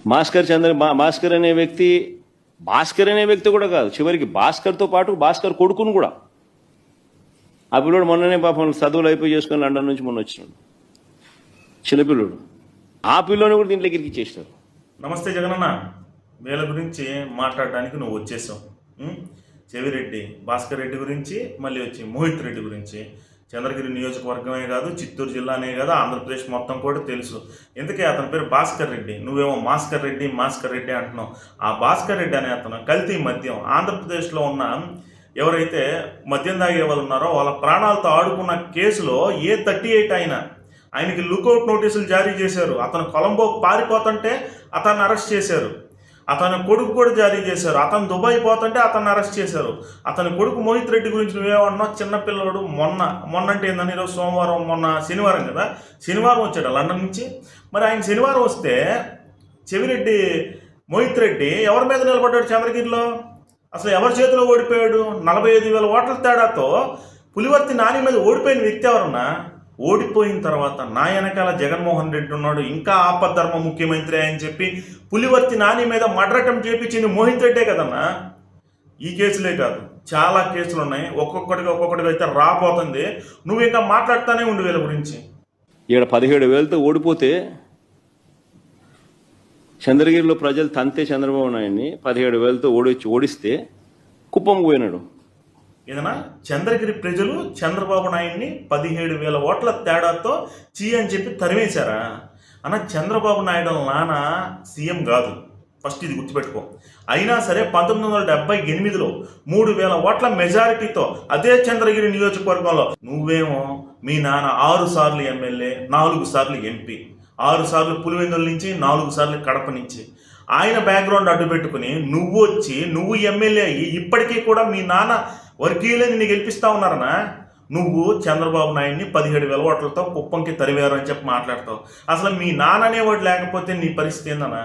భాస్కర్ అనే వ్యక్తి కూడా కాదు, చివరికి భాస్కర్తో పాటు భాస్కర్ కొడుకును కూడా. ఆ పిల్లోడు మొన్ననే పాపం చదువులు అయిపోయి చేసుకుని లండన్ నుంచి మొన్న వచ్చినాడు, చిన్నపిల్లోడు. ఆ పిల్లోని కూడా దీంట్లోకి ఇరికిచ్చేసినారు. నమస్తే జగనన్న, వీళ్ళ గురించి మాట్లాడడానికి నువ్వు వచ్చేసావు. చెవిరెడ్డి భాస్కర్ రెడ్డి గురించి, మళ్ళీ వచ్చి మోహిత్ రెడ్డి గురించి. చంద్రగిరి నియోజకవర్గమే కాదు, చిత్తూరు జిల్లానే కాదు, ఆంధ్రప్రదేశ్ మొత్తం కూడా తెలుసు. ఎందుకే అతని పేరు భాస్కర్ రెడ్డి, నువ్వేమో మాస్కర్ రెడ్డి అంటున్నావు. ఆ భాస్కర్ రెడ్డి అనే అతను కల్తీ మద్యం ఆంధ్రప్రదేశ్లో ఉన్న ఎవరైతే మద్యం తాగే వాళ్ళు ఉన్నారో వాళ్ళ ప్రాణాలతో ఆడుకున్న కేసులో A38 ఆయనకి లుకౌట్ నోటీసులు జారీ చేశారు. అతను కొలంబో పారిపోతుంటే అతన్ని అరెస్ట్ చేశారు. అతని కొడుకు కూడా జారీ చేశారు. అతను దుబాయ్ పోతుంటే అతన్ని అరెస్ట్ చేశారు. అతని కొడుకు మోహిత్ రెడ్డి గురించి నువ్వేమన్నావు? చిన్నపిల్లడు మొన్న అంటే ఏందని, ఈరోజు సోమవారం, మొన్న శనివారం కదా, శనివారం వచ్చాడు లండన్ నుంచి. మరి ఆయన శనివారం వస్తే చెవిరెడ్డి మోహిత్ రెడ్డి ఎవరి మీద నిలబడ్డాడు చంద్రగిరిలో? అసలు ఎవరి చేతిలో ఓడిపోయాడు? 45,000 ఓట్ల తేడాతో పులివర్తి నాని మీద ఓడిపోయిన వ్యక్తి ఎవరన్నా? ఓడిపోయిన తర్వాత నా వెనకాల జగన్మోహన్ రెడ్డి ఉన్నాడు, ఇంకా ఆపద్ధర్మ ముఖ్యమంత్రి అని చెప్పి పులివర్తి నాని మీద మర్డర్ అటెంప్ట్ చేయించింది మోహిత్ రెడ్డే కదన్నా. ఈ కేసులే కాదు, చాలా కేసులు ఉన్నాయి. ఒక్కొక్కటిగా అయితే రాబోతుంది. నువ్వు ఇంకా మాట్లాడుతూనే ఉండు వీళ్ళ గురించి. ఇక్కడ 17,000తో ఓడిపోతే చంద్రగిరిలో ప్రజలు తంతే చంద్రబాబు నాయుడిని 17,000తో ఓడిస్తే కుప్పం పోయినాడు. ఏదన్నా చంద్రగిరి ప్రజలు చంద్రబాబు నాయుడిని 17,000 ఓట్ల తేడాతో అని చెప్పి తరివేశారా అన్న? చంద్రబాబు నాయుడు నాన్న సీఎం కాదు, ఫస్ట్ ఇది గుర్తుపెట్టుకో. అయినా సరే 1978లో 3,000 ఓట్ల మెజారిటీతో అదే చంద్రగిరి నియోజకవర్గంలో నువ్వేమో మీ నాన్న 6 సార్లు ఎమ్మెల్యే, 4 సార్లు ఎంపీ, 6 సార్లు పులివెందుల నుంచి, 4 సార్లు కడప నుంచి. ఆయన బ్యాక్గ్రౌండ్ అడ్డు పెట్టుకుని నువ్వు ఎమ్మెల్యే అయ్యి ఇప్పటికీ కూడా మీ నాన్న వర్గీయులే నిన్ను గెలిపిస్తా ఉన్నారనా? నువ్వు చంద్రబాబు నాయుడిని 17,000 ఓట్లతో కుప్పంకి తరివేరు అని చెప్పి మాట్లాడతావు. అసలు మీ నాన్న అనేవాడు లేకపోతే నీ పరిస్థితి ఏందన్నా?